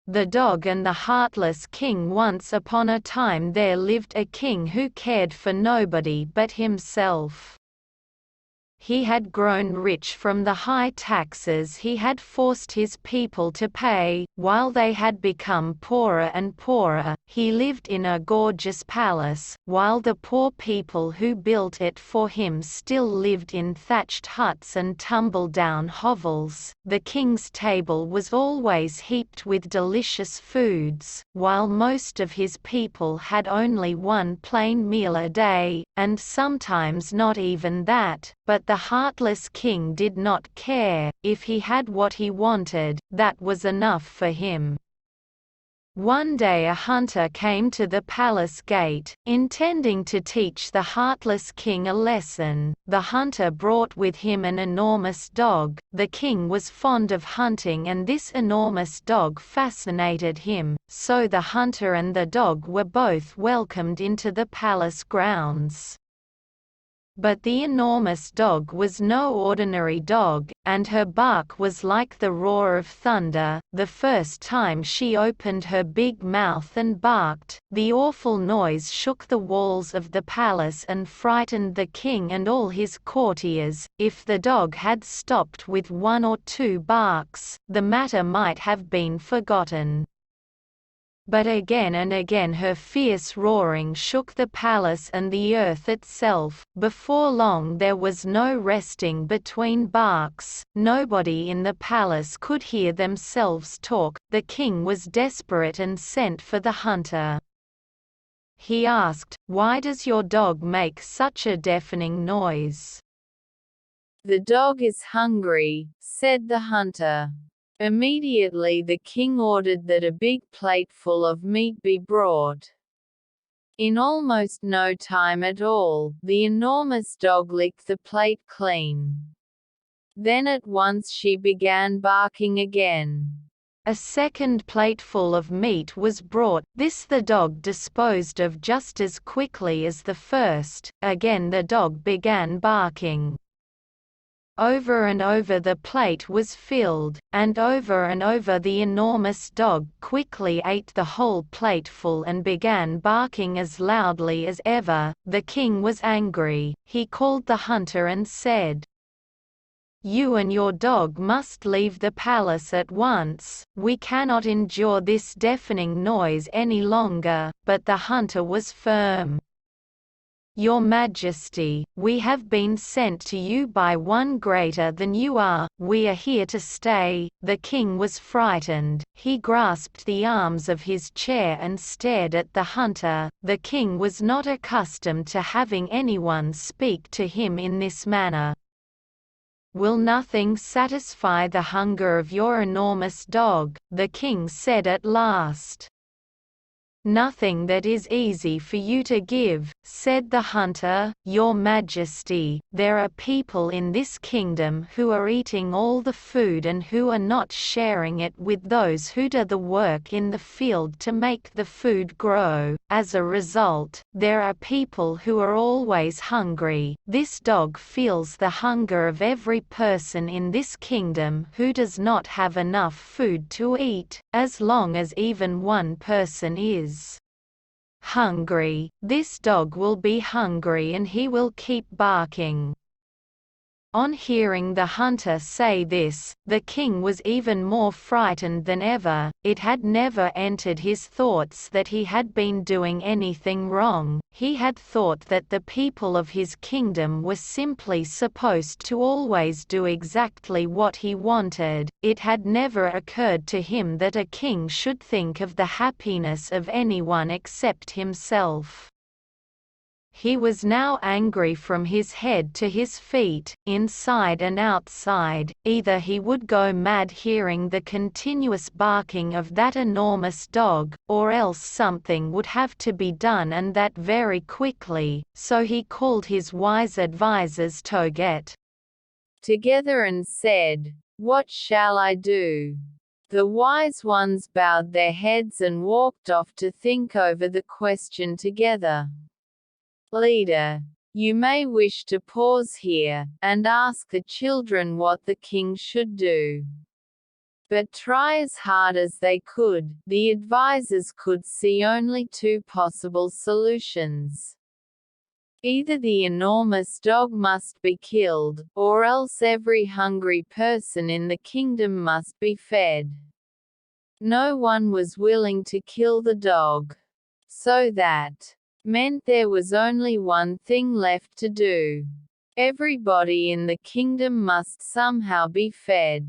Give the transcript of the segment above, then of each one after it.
The Dog and the Heartless King. Once upon a time there lived a king who cared for nobody but himself. He had grown rich from the high taxes he had forced his people to pay, while they had become poorer and poorer. He lived in a gorgeous palace, while the poor people who built it for him still lived in thatched huts and tumble-down hovels. The king's table was always heaped with delicious foods, while most of his people had only one plain meal a day, and sometimes not even that. But the heartless king did not care. If he had what he wanted, that was enough for him. One day a hunter came to the palace gate, intending to teach the heartless king a lesson. The hunter brought with him an enormous dog. The king was fond of hunting and this enormous dog fascinated him, so the hunter and the dog were both welcomed into the palace grounds. But the enormous dog was no ordinary dog, and her bark was like the roar of thunder. The first time she opened her big mouth and barked, the awful noise shook the walls of the palace and frightened the king and all his courtiers. If the dog had stopped with one or two barks, the matter might have been forgotten. But again and again her fierce roaring shook the palace and the earth itself. Before long there was no resting between barks. Nobody in the palace could hear themselves talk. The king was desperate and sent for the hunter. He asked, "Why does your dog make such a deafening noise?" "The dog is hungry," said the hunter. Immediately the king ordered that a big plateful of meat be brought. In almost no time at all, the enormous dog licked the plate clean. Then at once she began barking again. A second plateful of meat was brought. This the dog disposed of just as quickly as the first. Again the dog began barking. Over and over the plate was filled, and over the enormous dog quickly ate the whole plateful and began barking as loudly as ever. The king was angry. He called the hunter and said, "You and your dog must leave the palace at once. We cannot endure this deafening noise any longer." But the hunter was firm. "Your Majesty, we have been sent to you by one greater than you are. We are here to stay." The king was frightened. He grasped the arms of his chair and stared at the hunter. The king was not accustomed to having anyone speak to him in this manner. "Will nothing satisfy the hunger of your enormous dog?" the king said at last. "Nothing that is easy for you to give," said the hunter. "Your Majesty, there are people in this kingdom who are eating all the food and who are not sharing it with those who do the work in the field to make the food grow. As a result, there are people who are always hungry. This dog feels the hunger of every person in this kingdom who does not have enough food to eat. As long as even one person is hungry, this dog will be hungry and he will keep barking." On hearing the hunter say this, the king was even more frightened than ever. It had never entered his thoughts that he had been doing anything wrong. He had thought that the people of his kingdom were simply supposed to always do exactly what he wanted. It had never occurred to him that a king should think of the happiness of anyone except himself. He was now angry from his head to his feet, inside and outside. Either he would go mad hearing the continuous barking of that enormous dog, or else something would have to be done, and that very quickly. So he called his wise advisers together and said, "What shall I do?" The wise ones bowed their heads and walked off to think over the question together. "Leader, you may wish to pause here, and ask the children what the king should do. But try as hard as they could, the advisors could see only two possible solutions. Either the enormous dog must be killed, or else every hungry person in the kingdom must be fed. No one was willing to kill the dog. So that meant there was only one thing left to do. Everybody in the kingdom must somehow be fed.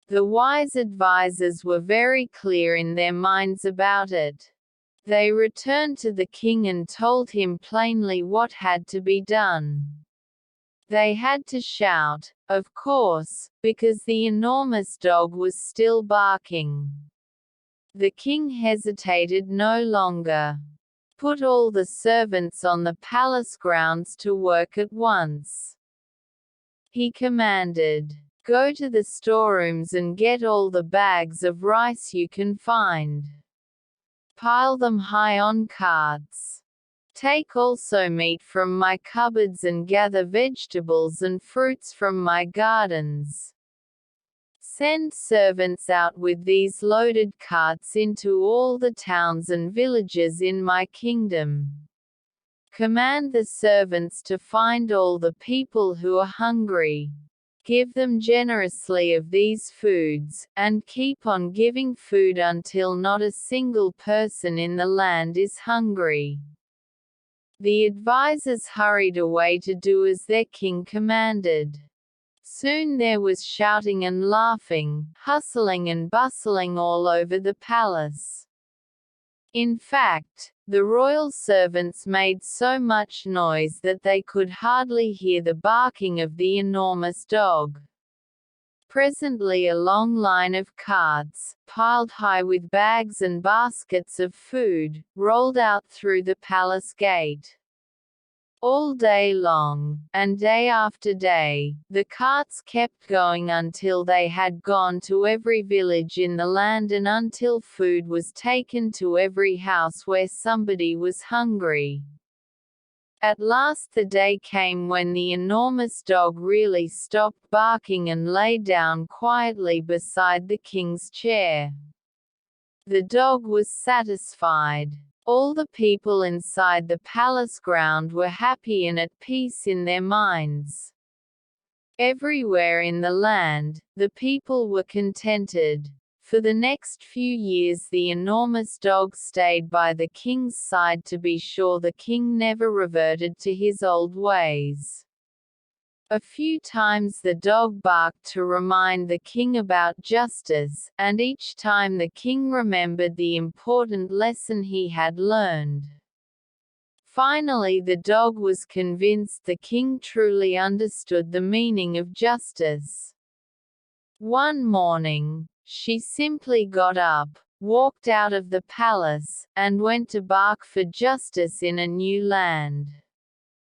The wise advisors were very clear in their minds about it. They returned to the king and told him plainly what had to be done. They had to shout, of course, because the enormous dog was still barking. The king hesitated no longer. Put all the servants on the palace grounds to work at once. He commanded, go to the storerooms and get all the bags of rice you can find. Pile them high on carts. Take also meat from my cupboards and gather vegetables and fruits from my gardens. Send servants out with these loaded carts into all the towns and villages in my kingdom. Command the servants to find all the people who are hungry. Give them generously of these foods, and keep on giving food until not a single person in the land is hungry. The advisors hurried away to do as their king commanded. Soon there was shouting and laughing, hustling and bustling all over the palace. In fact, the royal servants made so much noise that they could hardly hear the barking of the enormous dog. Presently a long line of carts, piled high with bags and baskets of food, rolled out through the palace gate. All day long, and day after day, the carts kept going until they had gone to every village in the land and until food was taken to every house where somebody was hungry. At last the day came when the enormous dog really stopped barking and lay down quietly beside the king's chair. The dog was satisfied. All the people inside the palace ground were happy and at peace in their minds. Everywhere in the land, the people were contented. For the next few years the enormous dog stayed by the king's side to be sure the king never reverted to his old ways. A few times the dog barked to remind the king about justice, and each time the king remembered the important lesson he had learned. Finally the dog was convinced the king truly understood the meaning of justice. One morning, she simply got up, walked out of the palace, and went to bark for justice in a new land.